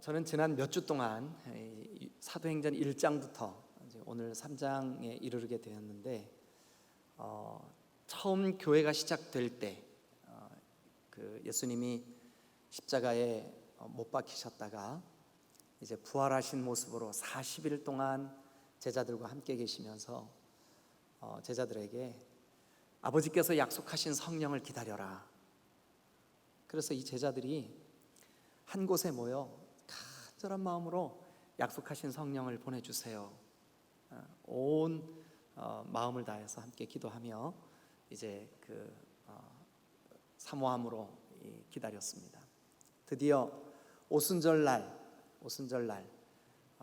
저는 지난 몇 주 동안 사도행전 1장부터 오늘 3장에 이르게 되었는데, 처음 교회가 시작될 때 그 예수님이 십자가에 못 박히셨다가 이제 부활하신 모습으로 40일 동안 제자들과 함께 계시면서 제자들에게 아버지께서 약속하신 성령을 기다려라. 그래서 이 제자들이 한 곳에 모여 간절한 마음으로 약속하신 성령을 보내주세요. 온 마음을 다해서 함께 기도하며 이제 사모함으로 기다렸습니다. 드디어 오순절날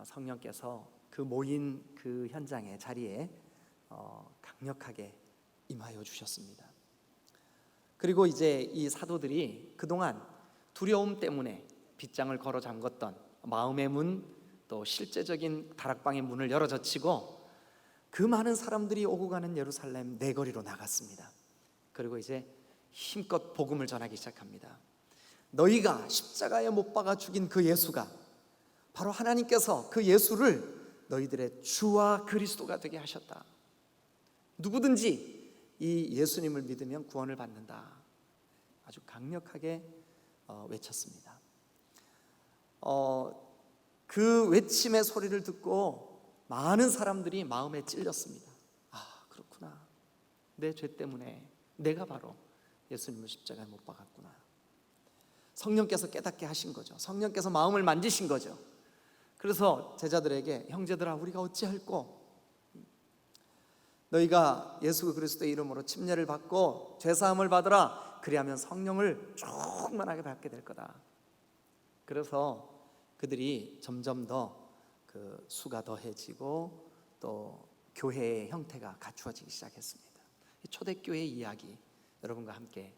성령께서 그 모인 그 현장에 자리에 강력하게 임하여 주셨습니다. 그리고 이제 이 사도들이 그동안 두려움 때문에 빗장을 걸어 잠궜던 마음의 문, 또 실제적인 다락방의 문을 열어 젖히고 그 많은 사람들이 오고 가는 예루살렘 내거리로 나갔습니다. 그리고 이제 힘껏 복음을 전하기 시작합니다. 너희가 십자가에 못 박아 죽인 그 예수가 바로 하나님께서 그 예수를 너희들의 주와 그리스도가 되게 하셨다. 누구든지 이 예수님을 믿으면 구원을 받는다. 아주 강력하게 외쳤습니다. 그 외침의 소리를 듣고 많은 사람들이 마음에 찔렸습니다. 그렇구나. 내 죄 때문에 내가 바로 예수님을 십자가에 못 박았구나. 성령께서 깨닫게 하신 거죠. 성령께서 마음을 만지신 거죠. 그래서 제자들에게 형제들아 우리가 어찌할꼬? 너희가 예수 그리스도의 이름으로 침례를 받고 죄사함을 받으라. 그리하면 성령을 충만하게 받게 될 거다. 그래서 그들이 점점 더 그 수가 더해지고 또 교회의 형태가 갖추어지기 시작했습니다. 초대교회 이야기 여러분과 함께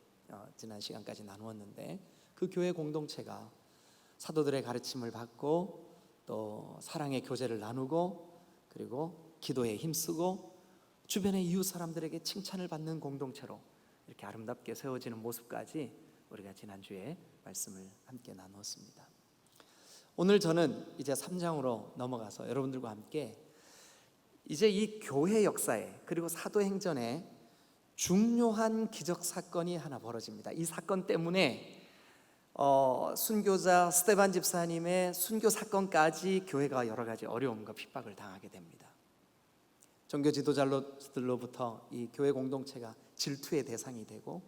지난 시간까지 나누었는데, 그 교회 공동체가 사도들의 가르침을 받고 또 사랑의 교제를 나누고 그리고 기도에 힘쓰고 주변의 이웃 사람들에게 칭찬을 받는 공동체로 이렇게 아름답게 세워지는 모습까지 우리가 지난주에 말씀을 함께 나누었습니다. 오늘 저는 이제 3장으로 넘어가서 여러분들과 함께 이제 이 교회 역사에 그리고 사도행전에 중요한 기적 사건이 하나 벌어집니다. 이 사건 때문에 순교자 스데반 집사님의 순교 사건까지 교회가 여러 가지 어려움과 핍박을 당하게 됩니다. 종교 지도자들로부터 이 교회 공동체가 질투의 대상이 되고,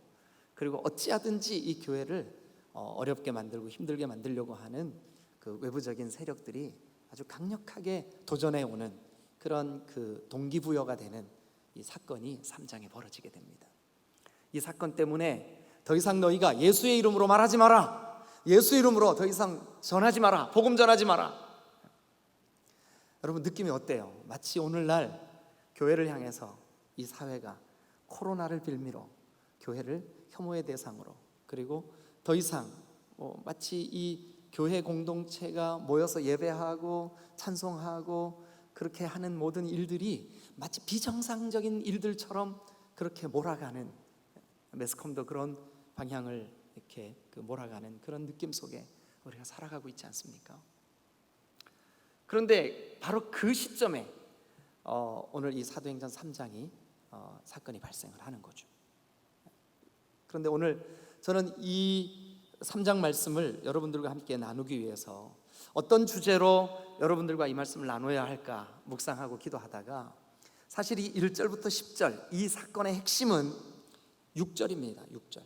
그리고 어찌하든지 이 교회를 어렵게 만들고 힘들게 만들려고 하는 그 외부적인 세력들이 아주 강력하게 도전해 오는 그런 그 동기부여가 되는 이 사건이 3장에 벌어지게 됩니다. 이 사건 때문에 더 이상 너희가 예수의 이름으로 말하지 마라. 예수 이름으로 더 이상 전하지 마라. 복음 전하지 마라. 여러분 느낌이 어때요? 마치 오늘날 교회를 향해서 이 사회가 코로나를 빌미로 교회를 혐오의 대상으로, 그리고 더 이상 마치 이 교회 공동체가 모여서 예배하고 찬송하고 그렇게 하는 모든 일들이 마치 비정상적인 일들처럼 그렇게 몰아가는, 매스컴도 그런 방향을 이렇게 몰아가는 그런 느낌 속에 우리가 살아가고 있지 않습니까? 그런데 바로 그 시점에 오늘 이 사도행전 3장이 사건이 발생을 하는 거죠. 그런데 오늘 저는 이 3장 말씀을 여러분들과 함께 나누기 위해서 어떤 주제로 여러분들과 이 말씀을 나눠야 할까 묵상하고 기도하다가, 사실 이 1절부터 10절 이 사건의 핵심은 6절입니다. 6절.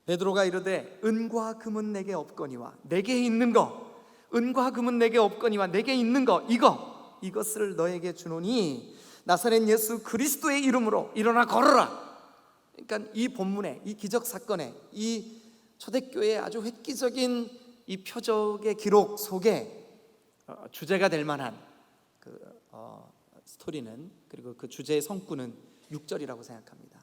베드로가 이르되 은과 금은 내게 없거니와 내게 있는 거, 은과 금은 내게 없거니와 내게 있는 거, 이것을 너에게 주노니 나사렛 예수 그리스도의 이름으로 일어나 걸어라. 그러니까 이 본문에, 이 기적 사건에, 이 초대교회의 아주 획기적인 이 표적의 기록 속에 주제가 될 만한 그 스토리는, 그리고 그 주제의 성구는 6절이라고 생각합니다.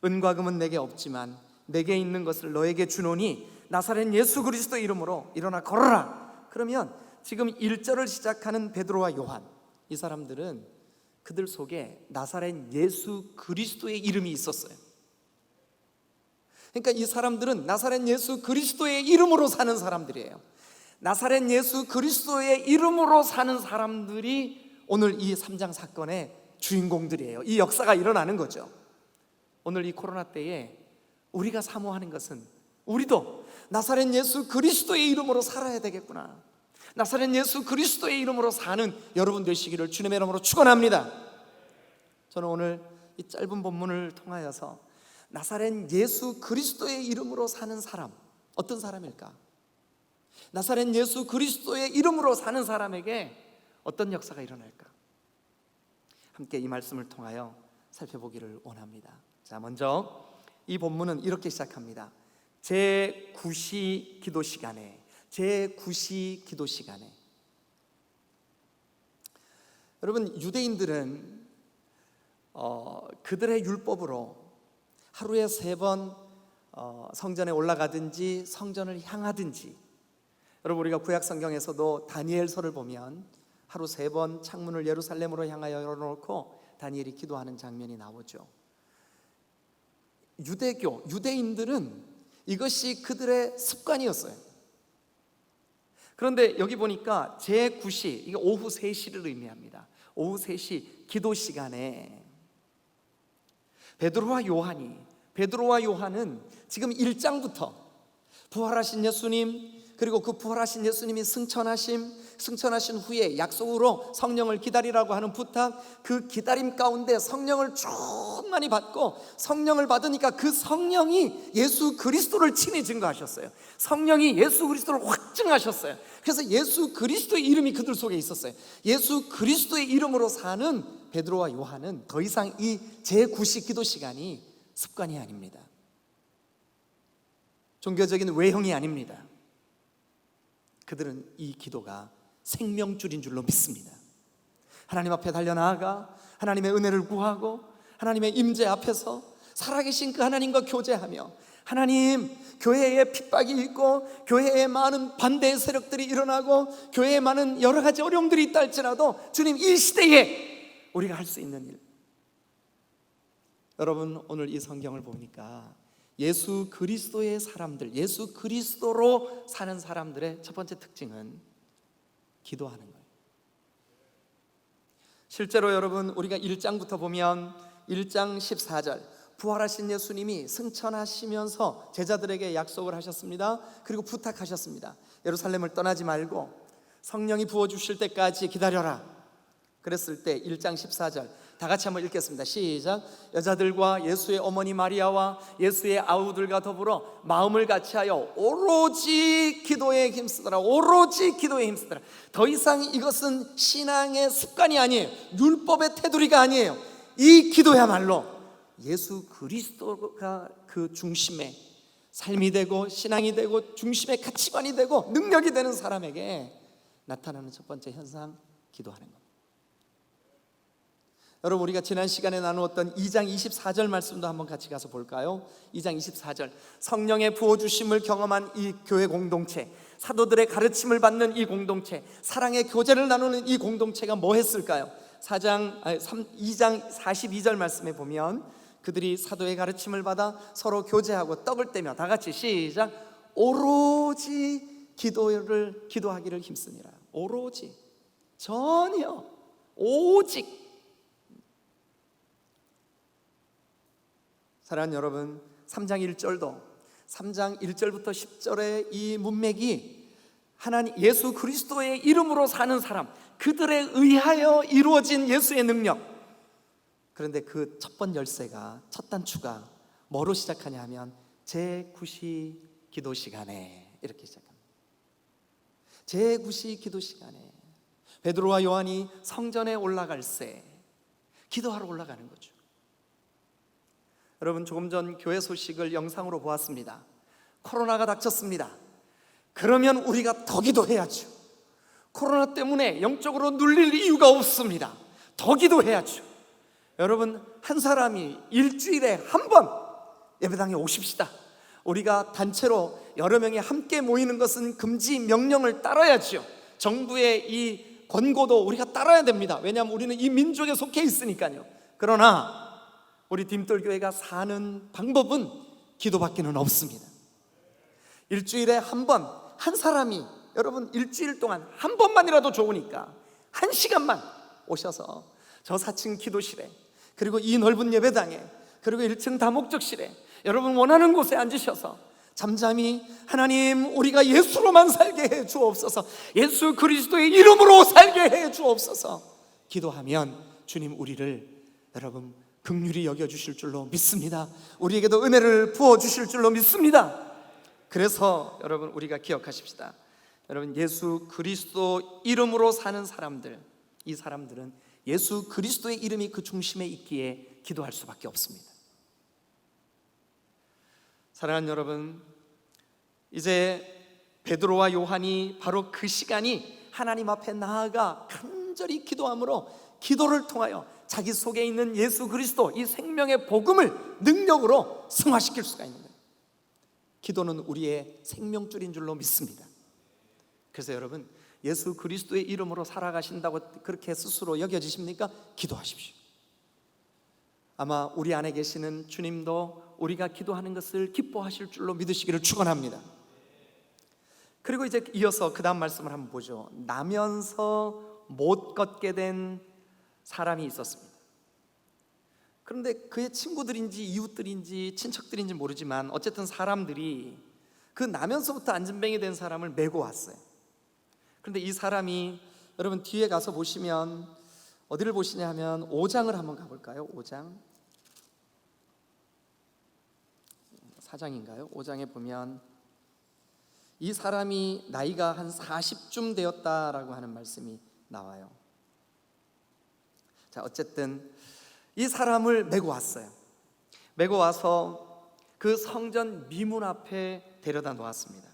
은과 금은 내게 없지만 내게 있는 것을 너에게 주노니 나사렛 예수 그리스도 이름으로 일어나 걸어라. 그러면 지금 1절을 시작하는 베드로와 요한, 이 사람들은 그들 속에 나사렛 예수 그리스도의 이름이 있었어요. 그러니까 이 사람들은 나사렛 예수 그리스도의 이름으로 사는 사람들이에요. 나사렛 예수 그리스도의 이름으로 사는 사람들이 오늘 이 3장 사건의 주인공들이에요. 이 역사가 일어나는 거죠. 오늘 이 코로나 때에 우리가 사모하는 것은 우리도 나사렛 예수 그리스도의 이름으로 살아야 되겠구나, 나사렛 예수 그리스도의 이름으로 사는 여러분 되시기를 주님의 이름으로 축원합니다. 저는 오늘 이 짧은 본문을 통하여서 나사렛 예수 그리스도의 이름으로 사는 사람, 어떤 사람일까? 나사렛 예수 그리스도의 이름으로 사는 사람에게 어떤 역사가 일어날까? 함께 이 말씀을 통하여 살펴보기를 원합니다. 자, 먼저 이 본문은 이렇게 시작합니다. 제9시 기도 시간에, 제9시 기도 시간에. 여러분, 유대인들은 그들의 율법으로 하루에 3번 성전에 올라가든지 성전을 향하든지, 여러분 우리가 구약 성경에서도 다니엘서를 보면 하루 3번 창문을 예루살렘으로 향하여 열어놓고 다니엘이 기도하는 장면이 나오죠. 유대인들은 이것이 그들의 습관이었어요. 그런데 여기 보니까 제9시, 이게 오후 3시를 의미합니다. 오후 3시 기도 시간에 베드로와 요한은 지금 1장부터 부활하신 예수님, 그리고 그 부활하신 예수님이 승천하신 후에 약속으로 성령을 기다리라고 하는 부탁, 그 기다림 가운데 성령을 충만히 받고, 성령을 받으니까 그 성령이 예수 그리스도를 친히 증거하셨어요. 성령이 예수 그리스도를 확증하셨어요. 그래서 예수 그리스도의 이름이 그들 속에 있었어요. 예수 그리스도의 이름으로 사는 베드로와 요한은 더 이상 이 제9시 기도 시간이 습관이 아닙니다. 종교적인 외형이 아닙니다. 그들은 이 기도가 생명줄인 줄로 믿습니다. 하나님 앞에 달려나아가 하나님의 은혜를 구하고 하나님의 임재 앞에서 살아계신 그 하나님과 교제하며, 하나님, 교회에 핍박이 있고 교회에 많은 반대의 세력들이 일어나고 교회에 많은 여러 가지 어려움들이 있다 할지라도 주님, 이 시대에 우리가 할 수 있는 일. 여러분, 오늘 이 성경을 보니까 예수 그리스도의 사람들, 예수 그리스도로 사는 사람들의 첫 번째 특징은 기도하는 거예요. 실제로 여러분, 우리가 1장부터 보면 1장 14절, 부활하신 예수님이 승천하시면서 제자들에게 약속을 하셨습니다. 그리고 부탁하셨습니다. 예루살렘을 떠나지 말고 성령이 부어주실 때까지 기다려라. 그랬을 때 1장 14절 다 같이 한번 읽겠습니다. 시작. 여자들과 예수의 어머니 마리아와 예수의 아우들과 더불어 마음을 같이하여 오로지 기도에 힘쓰더라. 오로지 기도에 힘쓰더라. 더 이상 이것은 신앙의 습관이 아니에요. 율법의 테두리가 아니에요. 이 기도야말로 예수 그리스도가 그 중심의 삶이 되고 신앙이 되고 중심의 가치관이 되고 능력이 되는 사람에게 나타나는 첫 번째 현상, 기도하는 겁니다. 여러분, 우리가 지난 시간에 나누었던 2장 24절 말씀도 한번 같이 가서 볼까요? 2장 24절, 성령의 부어주심을 경험한 이 교회 공동체, 사도들의 가르침을 받는 이 공동체, 사랑의 교제를 나누는 이 공동체가 뭐 했을까요? 2장 42절 말씀에 보면 그들이 사도의 가르침을 받아 서로 교제하고 떡을 떼며, 다 같이 시작, 오로지 기도하기를 힘쓰니라. 오로지, 전혀, 오직. 사랑하는 여러분, 3장 1절부터 10절의 이 문맥이 하나님 예수 그리스도의 이름으로 사는 사람, 그들에 의하여 이루어진 예수의 능력. 그런데 그 첫 번 열쇠가, 첫 단추가 뭐로 시작하냐 하면 제9시 기도 시간에, 이렇게 시작합니다. 제9시 기도 시간에 베드로와 요한이 성전에 올라갈 새 기도하러 올라가는 거죠. 여러분, 조금 전 교회 소식을 영상으로 보았습니다. 코로나가 닥쳤습니다. 그러면 우리가 더 기도해야죠. 코로나 때문에 영적으로 눌릴 이유가 없습니다. 더 기도해야죠. 여러분, 한 사람이 일주일에 한 번 예배당에 오십시다. 우리가 단체로 여러 명이 함께 모이는 것은 금지 명령을 따라야죠. 정부의 이 권고도 우리가 따라야 됩니다. 왜냐하면 우리는 이 민족에 속해 있으니까요. 그러나 우리 딤돌교회가 사는 방법은 기도밖에는 없습니다. 일주일에 한 번, 한 사람이 여러분 일주일 동안 한 번만이라도 좋으니까 1시간만 오셔서 저 4층 기도실에, 그리고 이 넓은 예배당에, 그리고 1층 다목적실에 여러분 원하는 곳에 앉으셔서 잠잠히 하나님, 우리가 예수로만 살게 해 주옵소서, 예수 그리스도의 이름으로 살게 해 주옵소서 기도하면 주님 우리를 여러분 긍휼히 여겨주실 줄로 믿습니다. 우리에게도 은혜를 부어주실 줄로 믿습니다. 그래서 여러분 우리가 기억하십시다. 여러분 예수 그리스도 이름으로 사는 사람들, 이 사람들은 예수 그리스도의 이름이 그 중심에 있기에 기도할 수밖에 없습니다. 사랑하는 여러분, 이제 베드로와 요한이 바로 그 시간이 하나님 앞에 나아가 간절히 기도함으로 기도를 통하여 자기 속에 있는 예수 그리스도, 이 생명의 복음을 능력으로 승화시킬 수가 있는 거예요. 기도는 우리의 생명줄인 줄로 믿습니다. 그래서 여러분 예수 그리스도의 이름으로 살아가신다고 그렇게 스스로 여겨지십니까? 기도하십시오. 아마 우리 안에 계시는 주님도 우리가 기도하는 것을 기뻐하실 줄로 믿으시기를 축원합니다. 그리고 이제 이어서 그 다음 말씀을 한번 보죠. 나면서 못 걷게 된 사람이 있었습니다. 그런데 그의 친구들인지 이웃들인지 친척들인지 모르지만 어쨌든 사람들이 그 나면서부터 안진뱅이 된 사람을 메고 왔어요. 그런데 이 사람이 여러분 뒤에 가서 보시면 어디를 보시냐 하면 5장을 한번 가볼까요? 5장 4장인가요? 5장에 보면 이 사람이 나이가 한 40쯤 되었다라고 하는 말씀이 나와요. 자, 어쨌든 이 사람을 메고 왔어요. 메고 와서 그 성전 미문 앞에 데려다 놓았습니다.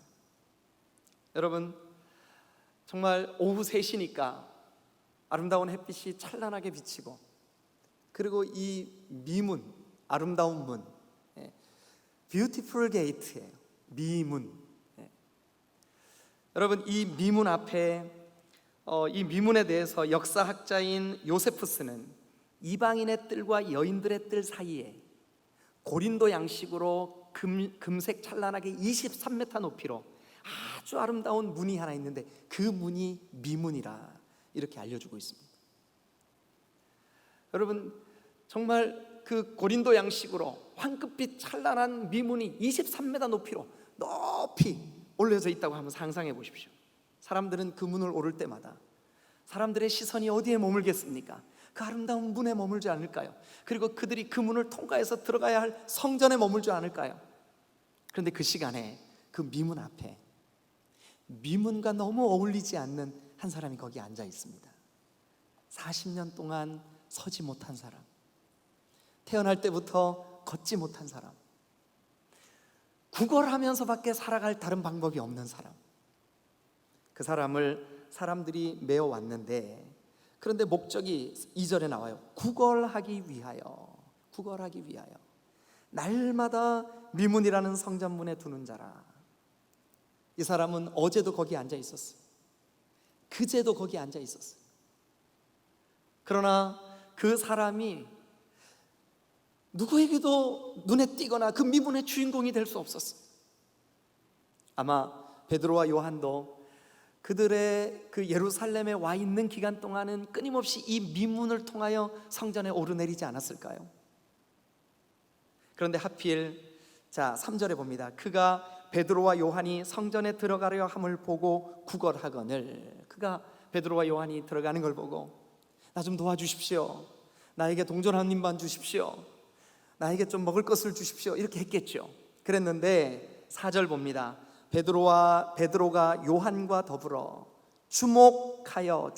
여러분 정말 오후 3시니까 아름다운 햇빛이 찬란하게 비치고, 그리고 이 미문, 아름다운 문, 뷰티풀 게이트예요. 미문. 여러분 이 미문 앞에 이 미문에 대해서 역사학자인 요세푸스는 이방인의 뜰과 여인들의 뜰 사이에 고린도 양식으로 금색 찬란하게 23m 높이로 아주 아름다운 문이 하나 있는데 그 문이 미문이라 이렇게 알려주고 있습니다. 여러분 정말 그 고린도 양식으로 황금빛 찬란한 미문이 23m 높이로 높이 올려져 있다고 한번 상상해 보십시오. 사람들은 그 문을 오를 때마다 사람들의 시선이 어디에 머물겠습니까? 그 아름다운 문에 머물지 않을까요? 그리고 그들이 그 문을 통과해서 들어가야 할 성전에 머물지 않을까요? 그런데 그 시간에 그 미문 앞에 미문과 너무 어울리지 않는 한 사람이 거기 앉아 있습니다. 40년 동안 서지 못한 사람, 태어날 때부터 걷지 못한 사람, 구걸하면서밖에 살아갈 다른 방법이 없는 사람. 그 사람을 사람들이 메어 왔는데, 그런데 목적이 2절에 나와요. 구걸하기 위하여, 구걸하기 위하여 날마다 미문이라는 성전문에 두는 자라. 이 사람은 어제도 거기 앉아 있었어요. 그제도 거기 앉아 있었어요. 그러나 그 사람이 누구에게도 눈에 띄거나 그 미문의 주인공이 될 수 없었어요. 아마 베드로와 요한도 그들의 그 예루살렘에 와 있는 기간 동안은 끊임없이 이 미문을 통하여 성전에 오르내리지 않았을까요? 그런데 하필 3절에 봅니다. 그가 베드로와 요한이 성전에 들어가려 함을 보고 구걸하거늘, 그가 베드로와 요한이 들어가는 걸 보고 나 좀 도와주십시오, 나에게 동전 한 입만 주십시오, 나에게 좀 먹을 것을 주십시오, 이렇게 했겠죠. 그랬는데 4절 봅니다. 베드로가 요한과 더불어 주목하여.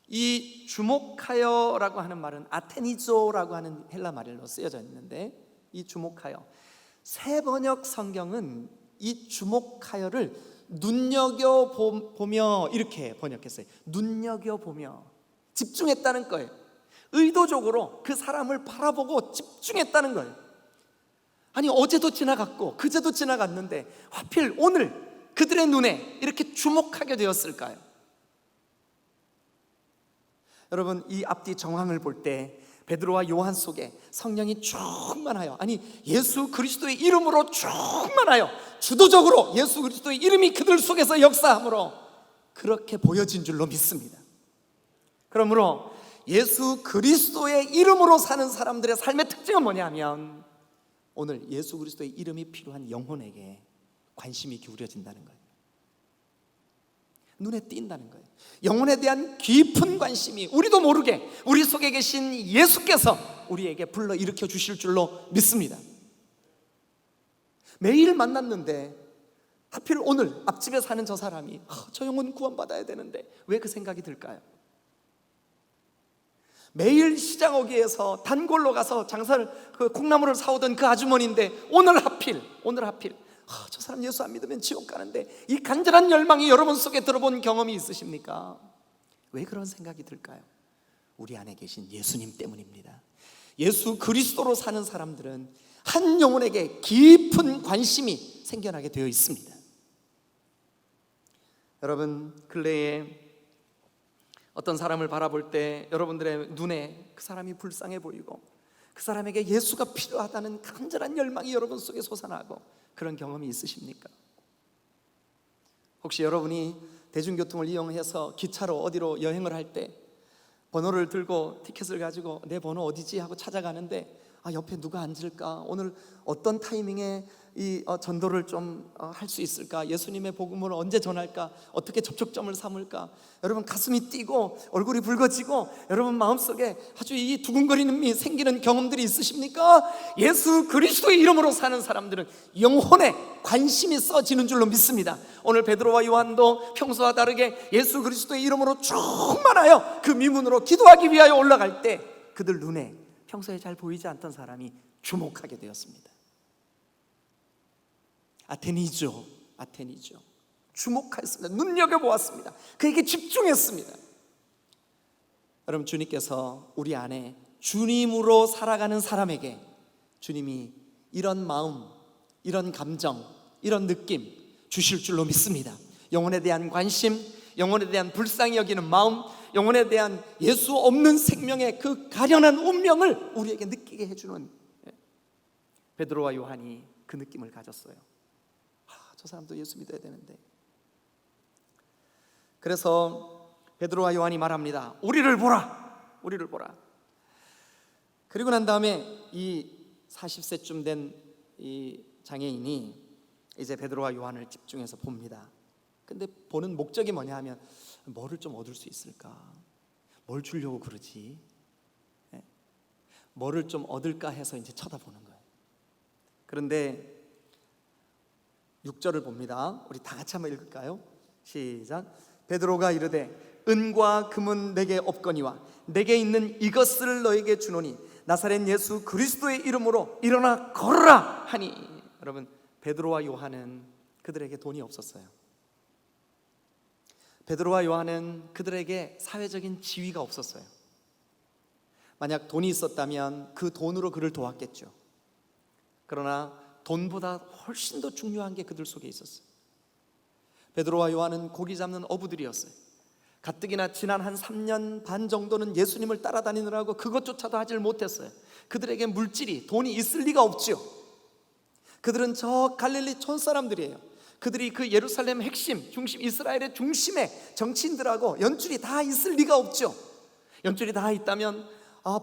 이 주목하여라고 하는 말은 아테니조라고 하는 헬라 말로 쓰여져 있는데, 이 주목하여, 새 번역 성경은 이 주목하여를 눈여겨보며 이렇게 번역했어요. 눈여겨보며, 집중했다는 거예요. 의도적으로 그 사람을 바라보고 집중했다는 거예요. 아니 어제도 지나갔고 그제도 지나갔는데 하필 오늘 그들의 눈에 이렇게 주목하게 되었을까요? 여러분 이 앞뒤 정황을 볼 때 베드로와 요한 속에 성령이 충만하여, 아니 예수 그리스도의 이름으로 충만하여 주도적으로 예수 그리스도의 이름이 그들 속에서 역사함으로 그렇게 보여진 줄로 믿습니다. 그러므로 예수 그리스도의 이름으로 사는 사람들의 삶의 특징은 뭐냐면, 오늘 예수 그리스도의 이름이 필요한 영혼에게 관심이 기울여진다는 거예요. 눈에 띈다는 거예요. 영혼에 대한 깊은 관심이 우리도 모르게 우리 속에 계신 예수께서 우리에게 불러일으켜 주실 줄로 믿습니다. 매일 만났는데 하필 오늘 앞집에 사는 저 사람이 저 영혼 구원받아야 되는데 왜 그 생각이 들까요? 매일 시장 오기에서 단골로 가서 장사를 콩나물을 사오던 그 아주머니인데 오늘 하필 저 사람 예수 안 믿으면 지옥 가는데, 이 간절한 열망이 여러분 속에 들어본 경험이 있으십니까? 왜 그런 생각이 들까요? 우리 안에 계신 예수님 때문입니다. 예수 그리스도로 사는 사람들은 한 영혼에게 깊은 관심이 생겨나게 되어 있습니다. 여러분, 근래에 어떤 사람을 바라볼 때 여러분들의 눈에 그 사람이 불쌍해 보이고 그 사람에게 예수가 필요하다는 간절한 열망이 여러분 속에 솟아나고 그런 경험이 있으십니까? 혹시 여러분이 대중교통을 이용해서 기차로 어디로 여행을 할 때 번호를 들고 티켓을 가지고 내 번호 어디지 하고 찾아가는데 옆에 누가 앉을까? 오늘 어떤 타이밍에 이 전도를 좀 할 수 있을까? 예수님의 복음을 언제 전할까? 어떻게 접촉점을 삼을까? 여러분 가슴이 뛰고 얼굴이 붉어지고 여러분 마음속에 아주 이 두근거림이 생기는 경험들이 있으십니까? 예수 그리스도의 이름으로 사는 사람들은 영혼에 관심이 써지는 줄로 믿습니다. 오늘 베드로와 요한도 평소와 다르게 예수 그리스도의 이름으로 충만하여 그 미문으로 기도하기 위하여 올라갈 때 그들 눈에 평소에 잘 보이지 않던 사람이 주목하게 되었습니다. 아테니죠. 주목했습니다. 눈여겨보았습니다. 그에게 집중했습니다. 여러분, 주님께서 우리 안에 주님으로 살아가는 사람에게 주님이 이런 마음, 이런 감정, 이런 느낌 주실 줄로 믿습니다. 영혼에 대한 관심, 영혼에 대한 불쌍히 여기는 마음, 영혼에 대한 예수 없는 생명의 그 가련한 운명을 우리에게 느끼게 해주는 베드로와 요한이 그 느낌을 가졌어요. 저 사람도 예수 믿어야 되는데. 그래서 베드로와 요한이 말합니다. 우리를 보라. 그리고 난 다음에 이 40세쯤 된 이 장애인이 이제 베드로와 요한을 집중해서 봅니다. 근데 보는 목적이 뭐냐 하면, 뭐를 좀 얻을 수 있을까? 뭘 주려고 그러지? 뭐를 좀 얻을까 해서 이제 쳐다보는 거예요. 그런데 6절을 봅니다. 우리 다 같이 한번 읽을까요? 시작. 베드로가 이르되 은과 금은 내게 없거니와 내게 있는 이것을 너에게 주노니 나사렛 예수 그리스도의 이름으로 일어나 걸으라 하니. 여러분, 베드로와 요한은 그들에게 돈이 없었어요. 베드로와 요한은 그들에게 사회적인 지위가 없었어요. 만약 돈이 있었다면 그 돈으로 그를 도왔겠죠. 그러나 돈보다 훨씬 더 중요한 게 그들 속에 있었어요. 베드로와 요한은 고기 잡는 어부들이었어요. 가뜩이나 지난 한 3년 반 정도는 예수님을 따라다니느라고 그것조차도 하질 못했어요. 그들에게 물질이, 돈이 있을 리가 없죠. 그들은 저 갈릴리 촌 사람들이에요. 그들이 그 예루살렘 핵심, 중심, 이스라엘의 중심에 정치인들하고 연줄이 다 있을 리가 없죠. 연줄이 다 있다면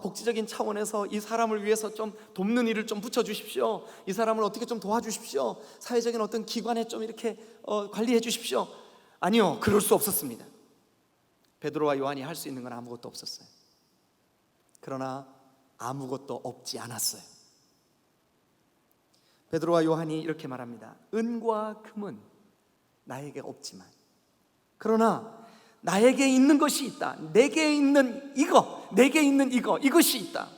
복지적인 차원에서 이 사람을 위해서 좀 돕는 일을 좀 붙여주십시오. 이 사람을 어떻게 좀 도와주십시오. 사회적인 어떤 기관에 좀 이렇게 관리해 주십시오. 아니요, 그럴 수 없었습니다. 베드로와 요한이 할 수 있는 건 아무것도 없었어요. 그러나 아무것도 없지 않았어요. 베드로와 요한이 이렇게 말합니다. 은과 금은 나에게 없지만 그러나 나에게 있는 것이 있다. 내게 있는 이것이 있다.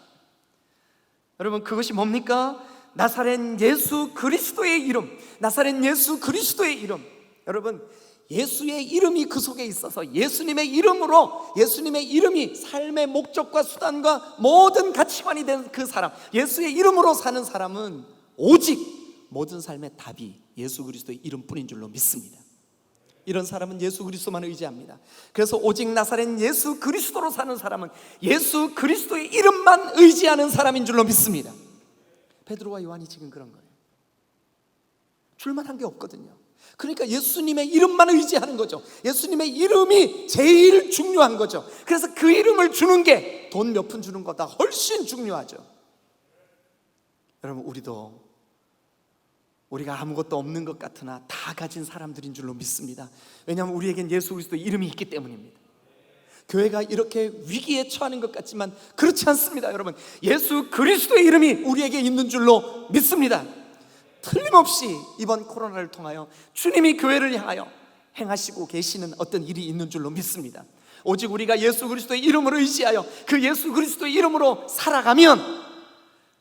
여러분, 그것이 뭡니까? 나사렛 예수 그리스도의 이름. 나사렛 예수 그리스도의 이름. 여러분, 예수의 이름이 그 속에 있어서 예수님의 이름으로, 예수님의 이름이 삶의 목적과 수단과 모든 가치관이 된 그 사람, 예수의 이름으로 사는 사람은 오직 모든 삶의 답이 예수 그리스도의 이름뿐인 줄로 믿습니다. 이런 사람은 예수 그리스도만 의지합니다. 그래서 오직 나사렛 예수 그리스도로 사는 사람은 예수 그리스도의 이름만 의지하는 사람인 줄로 믿습니다. 베드로와 요한이 지금 그런 거예요. 줄만한 게 없거든요. 그러니까 예수님의 이름만 의지하는 거죠. 예수님의 이름이 제일 중요한 거죠. 그래서 그 이름을 주는 게 돈 몇 푼 주는 것보다 훨씬 중요하죠. 여러분, 우리가 아무것도 없는 것 같으나 다 가진 사람들인 줄로 믿습니다. 왜냐하면 우리에겐 예수 그리스도의 이름이 있기 때문입니다. 교회가 이렇게 위기에 처하는 것 같지만 그렇지 않습니다. 여러분, 예수 그리스도의 이름이 우리에게 있는 줄로 믿습니다. 틀림없이 이번 코로나를 통하여 주님이 교회를 향하여 행하시고 계시는 어떤 일이 있는 줄로 믿습니다. 오직 우리가 예수 그리스도의 이름을 의지하여 그 예수 그리스도의 이름으로 살아가면,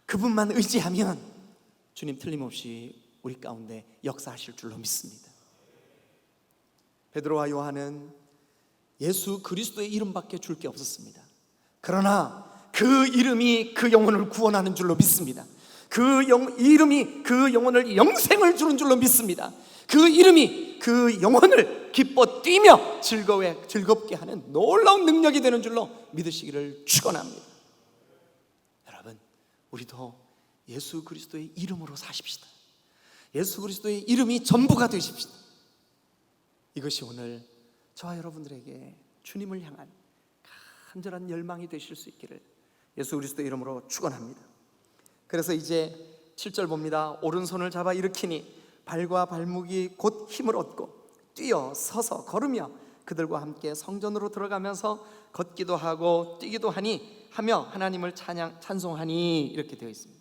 그분만 의지하면 주님 틀림없이 우리 가운데 역사하실 줄로 믿습니다. 베드로와 요한은 예수 그리스도의 이름밖에 줄 게 없었습니다. 그러나 그 이름이 그 영혼을 구원하는 줄로 믿습니다. 이름이 그 영혼을 영생을 주는 줄로 믿습니다. 그 이름이 그 영혼을 기뻐 뛰며 즐겁게 하는 놀라운 능력이 되는 줄로 믿으시기를 축원합니다. 여러분, 우리도 예수 그리스도의 이름으로 사십시다. 예수 그리스도의 이름이 전부가 되십시다. 이것이 오늘 저와 여러분들에게 주님을 향한 간절한 열망이 되실 수 있기를 예수 그리스도의 이름으로 축원합니다. 그래서 이제 7절 봅니다. 오른손을 잡아 일으키니 발과 발목이 곧 힘을 얻고 뛰어 서서 걸으며 그들과 함께 성전으로 들어가면서 걷기도 하고 뛰기도 하며 하나님을 찬송하니, 이렇게 되어 있습니다.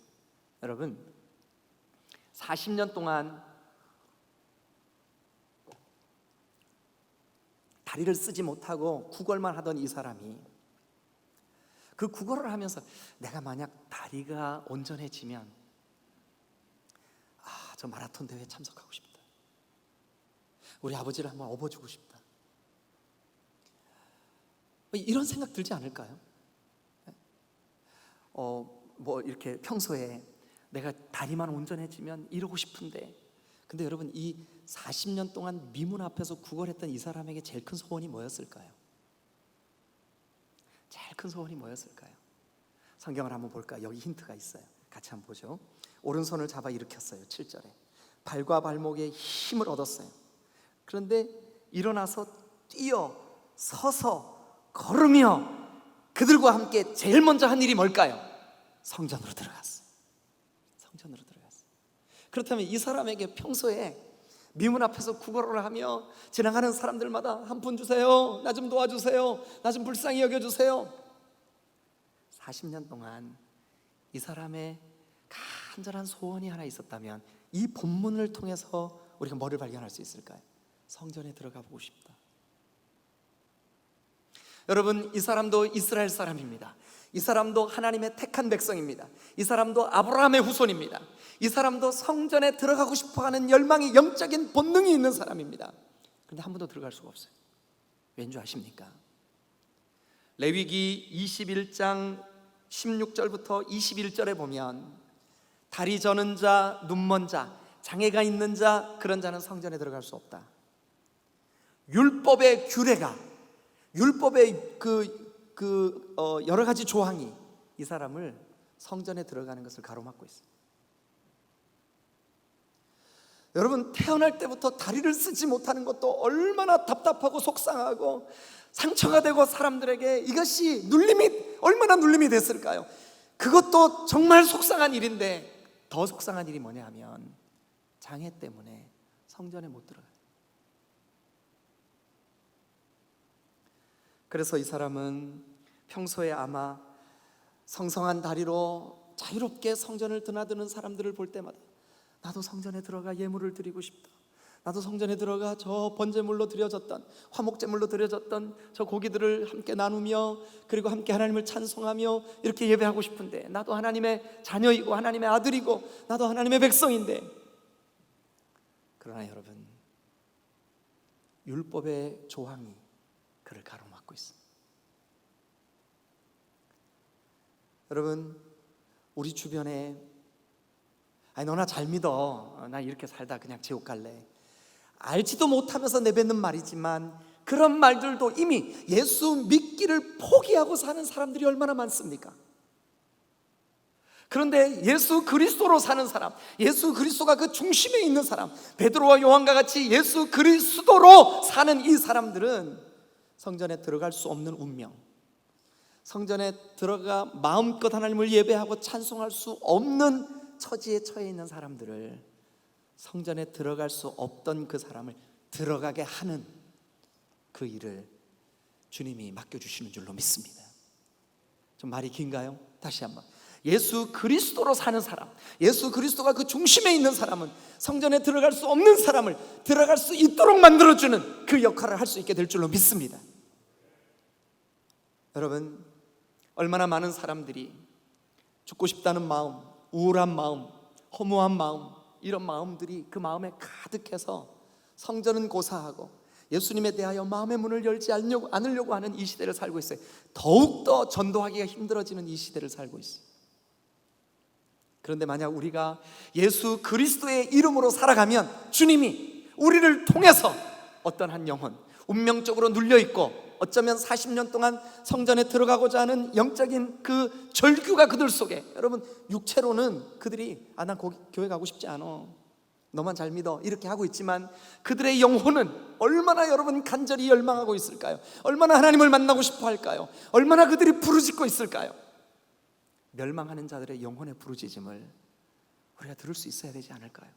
여러분, 40년 동안 다리를 쓰지 못하고 구걸만 하던 이 사람이 그 구걸을 하면서 내가 만약 다리가 온전해지면 저 마라톤 대회에 참석하고 싶다. 우리 아버지를 한번 업어주고 싶다. 이런 생각 들지 않을까요? 이렇게 평소에 내가 다리만 온전해지면 이러고 싶은데, 근데 여러분, 이 40년 동안 미문 앞에서 구걸했던 이 사람에게 제일 큰 소원이 뭐였을까요? 제일 큰 소원이 뭐였을까요? 성경을 한번 볼까요? 여기 힌트가 있어요. 같이 한번 보죠. 오른손을 잡아 일으켰어요. 7절에 발과 발목에 힘을 얻었어요. 그런데 일어나서 뛰어 서서 걸으며 그들과 함께 제일 먼저 한 일이 뭘까요? 성전으로 들어갔어요. 성전으로 들어갔어요. 그렇다면 이 사람에게 평소에 미문 앞에서 구걸을 하며 지나가는 사람들마다 한 푼 주세요, 나 좀 도와주세요, 나 좀 불쌍히 여겨주세요, 40년 동안 이 사람의 간절한 소원이 하나 있었다면 이 본문을 통해서 우리가 뭐를 발견할 수 있을까요? 성전에 들어가 보고 싶다. 여러분, 이 사람도 이스라엘 사람입니다. 이 사람도 하나님의 택한 백성입니다. 이 사람도 아브라함의 후손입니다. 이 사람도 성전에 들어가고 싶어하는 열망이, 영적인 본능이 있는 사람입니다. 그런데 한 번도 들어갈 수가 없어요. 왠 줄 아십니까? 레위기 21장 16절부터 21절에 보면 다리 저는 자, 눈 먼 자, 장애가 있는 자, 그런 자는 성전에 들어갈 수 없다. 율법의 규례가, 율법의 여러 가지 조항이 이 사람을 성전에 들어가는 것을 가로막고 있습니다. 여러분, 태어날 때부터 다리를 쓰지 못하는 것도 얼마나 답답하고 속상하고 상처가 되고 사람들에게 이것이 얼마나 눌림이 됐을까요? 그것도 정말 속상한 일인데 더 속상한 일이 뭐냐 하면 장애 때문에 성전에 못 들어가요. 그래서 이 사람은 평소에 아마 성성한 다리로 자유롭게 성전을 드나드는 사람들을 볼 때마다 나도 성전에 들어가 예물을 드리고 싶다. 나도 성전에 들어가 저 번제물로 드려졌던, 화목제물로 드려졌던 저 고기들을 함께 나누며 그리고 함께 하나님을 찬송하며 이렇게 예배하고 싶은데, 나도 하나님의 자녀이고 하나님의 아들이고 나도 하나님의 백성인데. 그러나 여러분, 율법의 조항이 그를 가로막고 있습니다. 여러분, 우리 주변에 너나 잘 믿어, 나 이렇게 살다 그냥 지옥 갈래, 알지도 못하면서 내뱉는 말이지만 그런 말들도 이미 예수 믿기를 포기하고 사는 사람들이 얼마나 많습니까? 그런데 예수 그리스도로 사는 사람, 예수 그리스도가 그 중심에 있는 사람, 베드로와 요한과 같이 예수 그리스도로 사는 이 사람들은 성전에 들어갈 수 없는 운명, 성전에 들어가 마음껏 하나님을 예배하고 찬송할 수 없는 처지에 처해 있는 사람들을, 성전에 들어갈 수 없던 그 사람을 들어가게 하는 그 일을 주님이 맡겨주시는 줄로 믿습니다. 좀 말이 긴가요? 다시 한번, 예수 그리스도로 사는 사람, 예수 그리스도가 그 중심에 있는 사람은 성전에 들어갈 수 없는 사람을 들어갈 수 있도록 만들어주는 그 역할을 할 수 있게 될 줄로 믿습니다. 여러분, 얼마나 많은 사람들이 죽고 싶다는 마음, 우울한 마음, 허무한 마음, 이런 마음들이 그 마음에 가득해서 성전은 고사하고 예수님에 대하여 마음의 문을 열지 않으려고 하는 이 시대를 살고 있어요. 더욱더 전도하기가 힘들어지는 이 시대를 살고 있어요. 그런데 만약 우리가 예수 그리스도의 이름으로 살아가면 주님이 우리를 통해서 어떤 한 영혼, 운명적으로 눌려있고 어쩌면 40년 동안 성전에 들어가고자 하는 영적인 그 절규가 그들 속에, 여러분 육체로는 그들이 난 교회 가고 싶지 않아, 너만 잘 믿어, 이렇게 하고 있지만 그들의 영혼은 얼마나 여러분 간절히 열망하고 있을까요? 얼마나 하나님을 만나고 싶어 할까요? 얼마나 그들이 부르짖고 있을까요? 멸망하는 자들의 영혼의 부르짖음을 우리가 들을 수 있어야 되지 않을까요?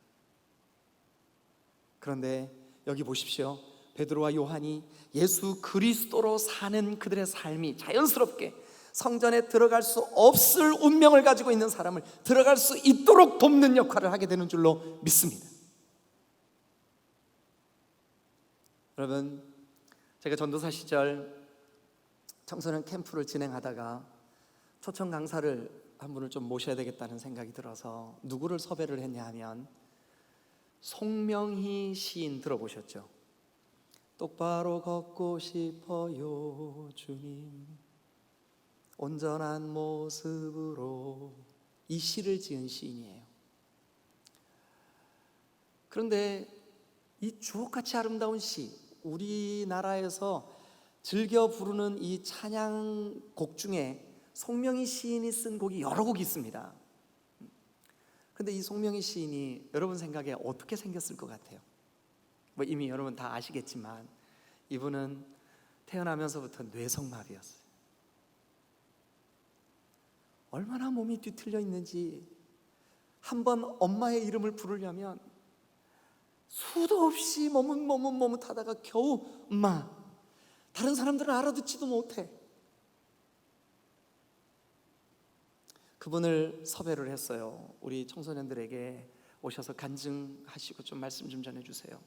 그런데 여기 보십시오. 베드로와 요한이 예수 그리스도로 사는 그들의 삶이 자연스럽게 성전에 들어갈 수 없을 운명을 가지고 있는 사람을 들어갈 수 있도록 돕는 역할을 하게 되는 줄로 믿습니다. 여러분, 제가 전도사 시절 청소년 캠프를 진행하다가 초청 강사를 한 분을 좀 모셔야 되겠다는 생각이 들어서 누구를 섭외를 했냐 하면 송명희 시인 들어보셨죠? 똑바로 걷고 싶어요 주님, 온전한 모습으로, 이 시를 지은 시인이에요. 그런데 이 주옥같이 아름다운 시, 우리나라에서 즐겨 부르는 이 찬양곡 중에 송명희 시인이 쓴 곡이 여러 곡이 있습니다. 그런데 이 송명희 시인이 여러분 생각에 어떻게 생겼을 것 같아요? 뭐 이미 여러분 다 아시겠지만 이분은 태어나면서부터 뇌성마비였어요. 얼마나 몸이 뒤틀려 있는지, 한번 엄마의 이름을 부르려면 수도 없이 머뭇하다가 겨우 엄마, 다른 사람들은 알아듣지도 못해. 그분을 섭외를 했어요. 우리 청소년들에게 오셔서 간증하시고 좀 말씀 좀 전해주세요.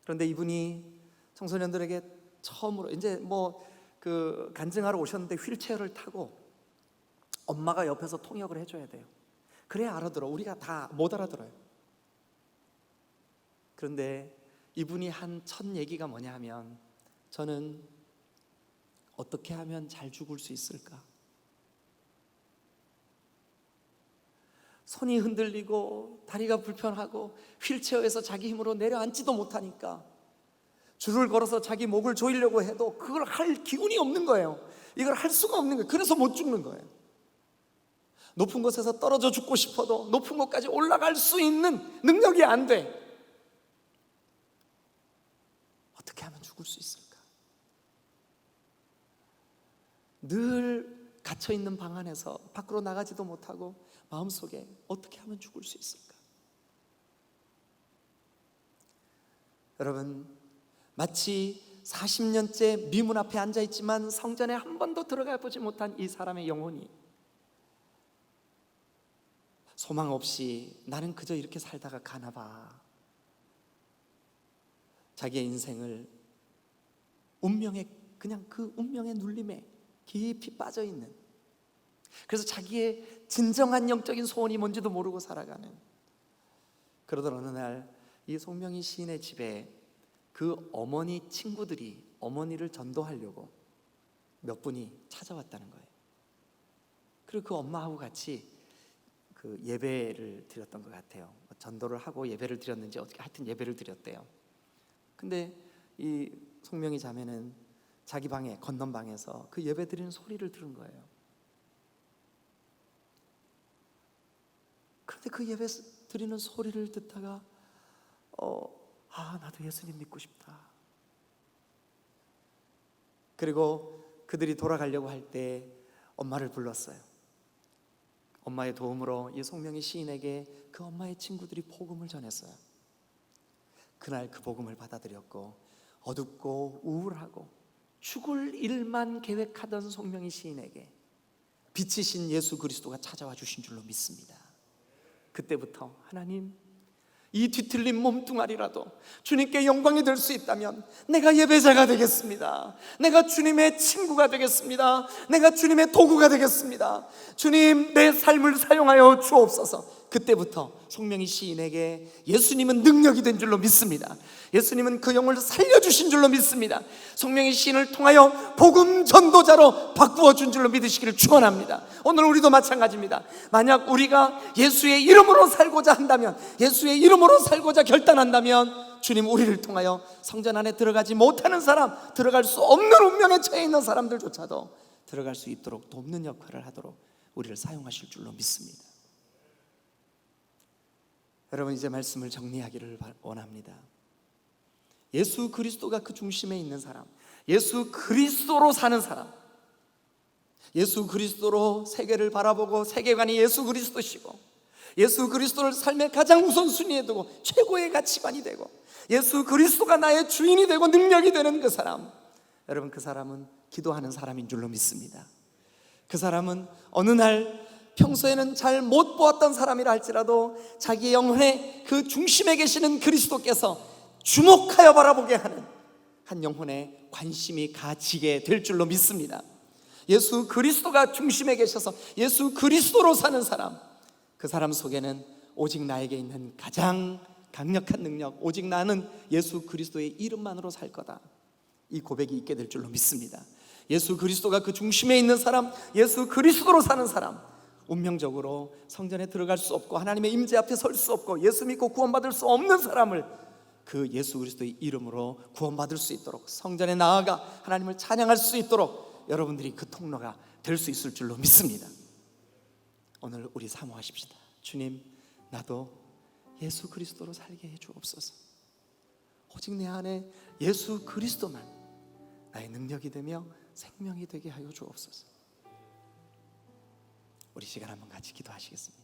그런데 이분이 청소년들에게 처음으로 이제 그 간증하러 오셨는데 휠체어를 타고 엄마가 옆에서 통역을 해줘야 돼요. 그래야 알아들어. 우리가 다 못 알아들어요. 그런데 이분이 한 첫 얘기가 뭐냐 하면, 저는 어떻게 하면 잘 죽을 수 있을까? 손이 흔들리고 다리가 불편하고 휠체어에서 자기 힘으로 내려앉지도 못하니까 줄을 걸어서 자기 목을 조이려고 해도 그걸 할 기운이 없는 거예요. 이걸 할 수가 없는 거예요. 그래서 못 죽는 거예요. 높은 곳에서 떨어져 죽고 싶어도 높은 곳까지 올라갈 수 있는 능력이 안 돼. 어떻게 하면 죽을 수 있을까? 늘 갇혀있는 방 안에서 밖으로 나가지도 못하고 마음속에 어떻게 하면 죽을 수 있을까? 여러분, 마치 40년째 미문 앞에 앉아있지만 성전에 한 번도 들어가 보지 못한 이 사람의 영혼이 소망 없이 나는 그저 이렇게 살다가 가나봐, 자기의 인생을 운명의, 그냥 그 운명의 눌림에 깊이 빠져있는, 그래서 자기의 진정한 영적인 소원이 뭔지도 모르고 살아가는, 그러던 어느 날 이 송명희 시인의 집에 그 어머니 친구들이 어머니를 전도하려고 몇 분이 찾아왔다는 거예요. 그리고 그 엄마하고 같이 그 예배를 드렸던 것 같아요. 전도를 하고 예배를 드렸는지 어떻게 하여튼 예배를 드렸대요. 근데 이 송명희 자매는 자기 방에 건넌 방에서 그 예배 드리는 소리를 들은 거예요. 그런데 그 예배 드리는 소리를 듣다가 나도 예수님 믿고 싶다. 그리고 그들이 돌아가려고 할 때 엄마를 불렀어요. 엄마의 도움으로 이 송명희 시인에게 그 엄마의 친구들이 복음을 전했어요. 그날 그 복음을 받아들였고 어둡고 우울하고 죽을 일만 계획하던 송명희 시인에게 빛이신 예수 그리스도가 찾아와 주신 줄로 믿습니다. 그때부터 하나님, 이 뒤틀린 몸뚱아리라도 주님께 영광이 될 수 있다면 내가 예배자가 되겠습니다. 내가 주님의 친구가 되겠습니다. 내가 주님의 도구가 되겠습니다. 주님, 내 삶을 사용하여 주옵소서. 그때부터 송명희 시인에게 예수님은 능력이 된 줄로 믿습니다. 예수님은 그 영을 살려주신 줄로 믿습니다. 송명희 시인을 통하여 복음 전도자로 바꾸어 준 줄로 믿으시기를 축원합니다. 오늘 우리도 마찬가지입니다. 만약 우리가 예수의 이름으로 살고자 한다면, 예수의 이름으로 살고자 결단한다면 주님 우리를 통하여 성전 안에 들어가지 못하는 사람, 들어갈 수 없는 운명에 처해 있는 사람들조차도 들어갈 수 있도록 돕는 역할을 하도록 우리를 사용하실 줄로 믿습니다. 여러분, 이제 말씀을 정리하기를 원합니다. 예수 그리스도가 그 중심에 있는 사람, 예수 그리스도로 사는 사람, 예수 그리스도로 세계를 바라보고 세계관이 예수 그리스도시고 예수 그리스도를 삶의 가장 우선순위에 두고 최고의 가치관이 되고 예수 그리스도가 나의 주인이 되고 능력이 되는 그 사람, 여러분, 그 사람은 기도하는 사람인 줄로 믿습니다. 그 사람은 어느 날 평소에는 잘 못 보았던 사람이라 할지라도 자기 영혼의 그 중심에 계시는 그리스도께서 주목하여 바라보게 하는 한 영혼의 관심이 가지게 될 줄로 믿습니다. 예수 그리스도가 중심에 계셔서 예수 그리스도로 사는 사람, 그 사람 속에는 오직 나에게 있는 가장 강력한 능력, 오직 나는 예수 그리스도의 이름만으로 살 거다, 이 고백이 있게 될 줄로 믿습니다. 예수 그리스도가 그 중심에 있는 사람, 예수 그리스도로 사는 사람, 운명적으로 성전에 들어갈 수 없고 하나님의 임재 앞에 설 수 없고 예수 믿고 구원받을 수 없는 사람을 그 예수 그리스도의 이름으로 구원받을 수 있도록, 성전에 나아가 하나님을 찬양할 수 있도록 여러분들이 그 통로가 될 수 있을 줄로 믿습니다. 오늘 우리 사모하십시다. 주님, 나도 예수 그리스도로 살게 해 주옵소서. 오직 내 안에 예수 그리스도만 나의 능력이 되며 생명이 되게 하여 주옵소서. 우리 시간 한번 같이 기도하시겠습니다.